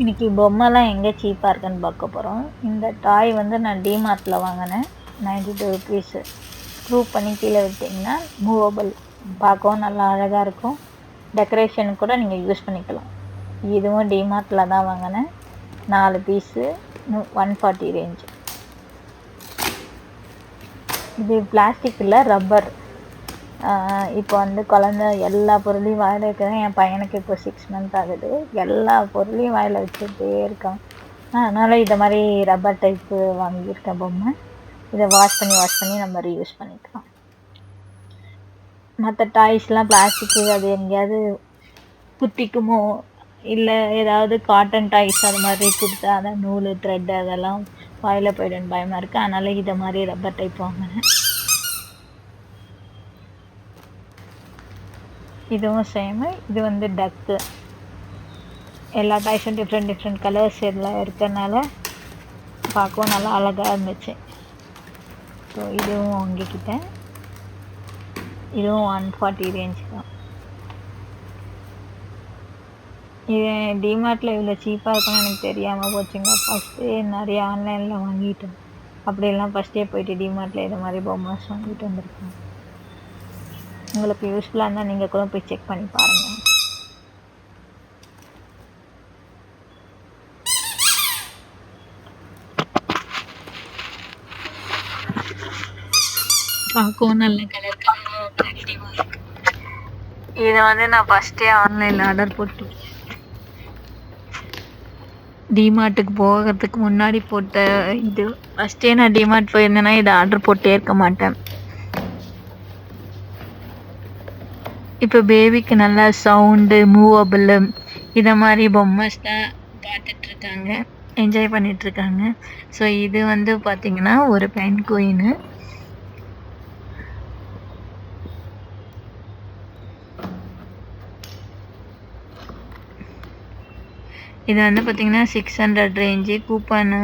இன்னைக்கு பொம்மைலாம் எங்கே சீப்பாக இருக்குன்னு பார்க்க போகிறோம். இந்த டாய் வந்து நான் டிமார்ட்டில் வாங்கினேன். 92 ருபீஸு. ஸ்க்ரூ பண்ணி கீழே விட்டிங்கன்னா மூவபிள். பார்க்கவும் நல்லா அழகாக இருக்கும். டெக்கரேஷனுக்கு கூட நீங்கள் யூஸ் பண்ணிக்கலாம். இதுவும் டிமார்ட்டில் தான் வாங்கினேன். 4 பீஸு 140 ரேஞ்சு. இது பிளாஸ்டிக் இல்லை, ரப்பர். இப்போ வந்து குழந்த எல்லா பொருளையும் வாயில் வைக்கிறேன். என் பையனுக்கு இப்போ 6 மந்த் ஆகுது. எல்லா பொருளையும் வாயில் வச்சுட்டே இருக்கான். அதனால் இதை மாதிரி ரப்பர் டைப்பு வாங்கியிருக்கேன் பொம்மை. இதை வாஷ் பண்ணி நம்ம ரீயூஸ் பண்ணிக்கலாம். மற்ற டாய்ஸ்லாம் பிளாஸ்டிக்கு, அது எங்கேயாவது குத்திக்குமோ இல்லை ஏதாவது காட்டன் டாய்ஸ் அது மாதிரி கொடுத்தா அதை நூல் த்ரெட் அதெல்லாம் வாயில் போய்டுன்னு பயமாக இருக்குது. அதனால் இதை மாதிரி ரப்பர் டைப் வாங்கினேன். இதுவும் சேமு. இது வந்து டக்கு. எல்லா டாய்ஸும் டிஃப்ரெண்ட் கலர்ஸ் எல்லாம் இருக்கிறதுனால பார்க்கவும் நல்லா அழகாக இருந்துச்சு. ஸோ இதுவும் வாங்கிக்கிட்டேன். இதுவும் 140 ரேஞ்ச் தான். இது டிமார்ட்டில் இவ்வளோ சீப்பாக இருக்குன்னு எனக்கு தெரியாமல் போச்சுங்க. ஃபஸ்ட்டே நிறைய ஆன்லைனில் வாங்கிட்டேன். அப்படியெல்லாம் ஃபஸ்ட்டே போயிட்டு டிமார்ட்டில் இது மாதிரி பொம்மைஸ் வாங்கிட்டு வந்திருக்கேன். உங்களுக்கு யூஸ்ஃபுல்லாக இருந்தால் நீங்கள் கூட போய் செக் பண்ணி பாருங்கள். பார்க்கவும் நல்ல கலர் அட்ராக்டிவாக இருக்கு. இதை வந்து நான் ஃபஸ்ட்டே ஆன்லைனில் ஆர்டர் போட்டு டிமார்ட்டுக்கு போகிறதுக்கு முன்னாடி போட்ட இது. ஃபஸ்ட்டே நான் டிமார்ட் போயிருந்தேன்னா இதை ஆர்டர் போட்டே இருக்க மாட்டேன். இப்போ பேபிக்கு நல்லா சவுண்டு, மூவபிள் இதை மாதிரி பொம்மைஸ் தான் பார்த்துட்ருக்காங்க, என்ஜாய் பண்ணிகிட்ருக்காங்க. ஸோ இது வந்து பார்த்திங்கன்னா ஒரு பென் குயின். இது வந்து பார்த்திங்கன்னா 600 ரேஞ்சு. கூப்பனு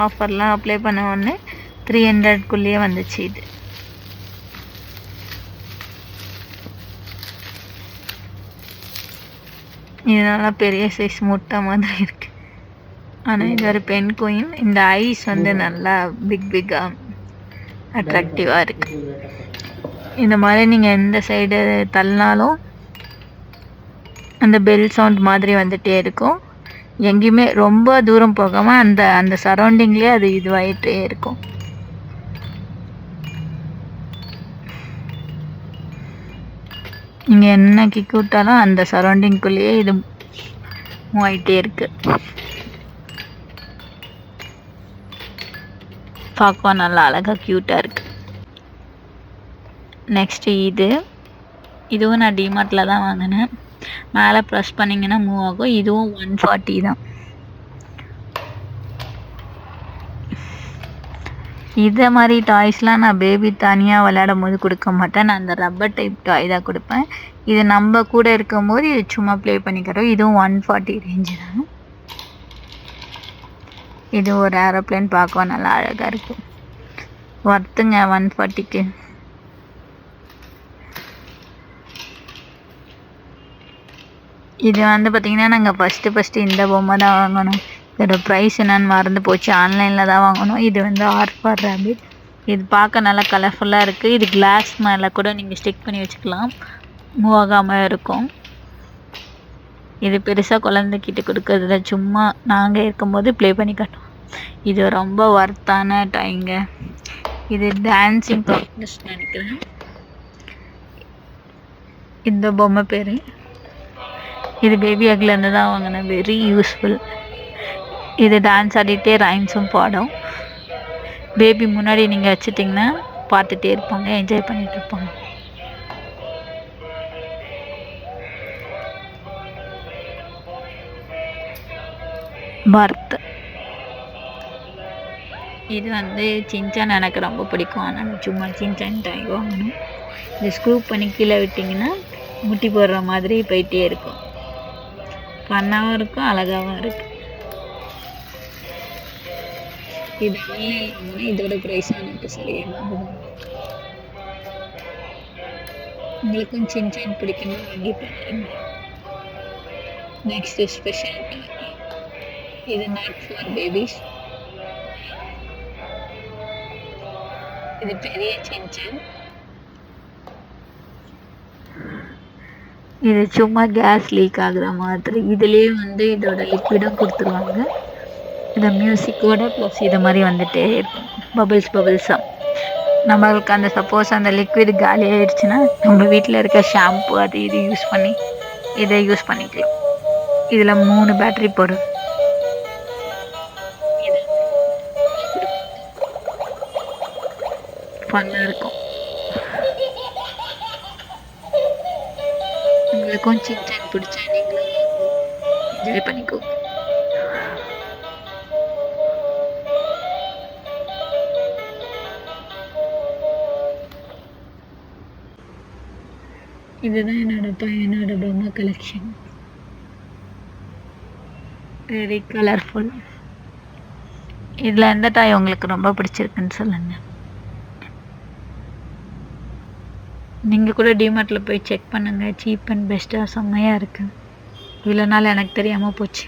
ஆஃபர்லாம் அப்ளை பண்ண உடனே 300க்குள்ளேயே வந்துச்சு. இது இதனால பெரிய சைஸ் முட்டை மாதிரி இருக்கு. ஆனால் இது ஒரு பென் குயின். இந்த ஐஸ் வந்து நல்லா பிக்காக அட்ராக்டிவாக இருக்கு. இந்த மாதிரி நீங்கள் எந்த சைடு தள்ளினாலும் அந்த பெல் சவுண்ட் மாதிரி வந்துட்டே இருக்கும். எங்கேயுமே ரொம்ப தூரம் போகாமல் அந்த சரௌண்டிங்லேயே அது இதுவாகிட்டே இருக்கும். நீங்கள் என்ன கிக் விட்டாலும் அந்த சரௌண்டிங்குள்ளேயே இது மூவ் ஆகிட்டே இருக்கு. பார்க்கவும் நல்லா அழகாக க்யூட்டாக இருக்கு. நெக்ஸ்ட்டு இதுவும் நான் டிமார்ட்டில் தான் வாங்கினேன். மேலே ப்ரெஸ் பண்ணிங்கன்னா மூவ் ஆகும். இதுவும் 140 தான். இதை மாதிரி டாய்ஸ்லாம் நான் பேபி தனியாக விளையாடும் போது கொடுக்க மாட்டேன். நான் அந்த ரப்பர் டைப் டாய் தான் கொடுப்பேன். இது நம்ம கூட இருக்கும்போது இது சும்மா ப்ளே பண்ணிக்கிறோம். இதுவும் 140 ரேஞ்சு தான். இது ஒரு ஏரோப்ளேன். பார்க்கவும் நல்லா அழகாக இருக்குது. ஒர்த்துங்க 140க்கு. இது வந்து பார்த்திங்கன்னா நாங்கள் ஃபஸ்ட்டு இந்த பொம்மை தான் வாங்கணும். இதோட ப்ரைஸ் என்னன்னு மறந்து போச்சு. ஆன்லைனில் தான் வாங்கணும். இது வந்து ஆர்ஃபார் ரேபிட். இது பார்க்க நல்லா கலர்ஃபுல்லாக இருக்குது. இது கிளாஸ் மேலே கூட நீங்கள் ஸ்டிக் பண்ணி வச்சுக்கலாம், மூவ் ஆகாமல் இருக்கும். இது பெருசாக குழந்தைக்கிட்ட கொடுக்கறதுல சும்மா நாங்கள் இருக்கும்போது ப்ளே பண்ணி காட்டுவோம். இது ரொம்ப ஒர்த்தான டைங்க. இது டான்ஸிங் ப்ராக்டிஸ் நினைக்கிறேன். இந்த பொம்மை பேர். இது பேபி அக்லேருந்து தான் வாங்கினேன். Very useful. இது டான்ஸ் ஆடிட்டே ரைம்ஸும் பாடும். பேபி முன்னாடி நீங்கள் வச்சுட்டிங்கன்னா பார்த்துட்டே இருப்பாங்க, என்ஜாய் பண்ணிகிட்டு இருப்பாங்க. பர்த். இது வந்து சின்சான் எனக்கு ரொம்ப பிடிக்கும். அதனால் சும்மா சின்சான் டாய் வாங்கணும். இது ஸ்க்ரூ பண்ணி கீழே விட்டிங்கன்னா முட்டி போடுற மாதிரி போயிட்டே இருக்கும். ஃபன்னாகவும் இருக்கும், அழகாகவும் இருக்குது. இது ஆன்லைனில் இதோட ப்ரைஸ் எனக்கு சரியாக உங்களுக்கும் சின்சான் பிடிக்கும்னு வாங்கி பாருங்க. நெக்ஸ்ட் ஸ்பெஷல் டாய். இது நாட் ஃபார் பேபிஸ். இது பெரிய சின்சன். இது சும்மா கேஸ் லீக் ஆகுற மாதிரி. இதுலேயே வந்து இதோட லிக்விடும் கொடுத்துருவாங்க. இதை மியூசிக்கோட ப்ளஸ் இது மாதிரி வந்துட்டே இருக்கும், பபிள்ஸாக. நம்மளுக்கு அந்த சப்போஸ் அந்த லிக்விட் காலி ஆயிடுச்சுன்னா நம்ம வீட்டில் இருக்க ஷாம்பு அது இது யூஸ் பண்ணி இதை யூஸ் பண்ணிக்கலாம். இதில் 3 பேட்டரி போடும். ஃபன்னாக இருக்கும். உங்களுக்கும் சின்சான் பிடிச்சா நீங்களும் என்ஜாய் பண்ணிக்கோ. இதுதான் என்னோட பையனோட பொம்மை கலெக்ஷன். Very colourful. இதில் எந்த டாய் உங்களுக்கு ரொம்ப பிடிச்சிருக்குன்னு சொல்லுங்கள். நீங்கள் கூட டிமார்ட்டில் போய் செக் பண்ணுங்கள், சீப் அண்ட் பெஸ்ட்டாக செம்மையாக இருக்குது. இவ்வளோ நாள் எனக்கு தெரியாமல் போச்சு.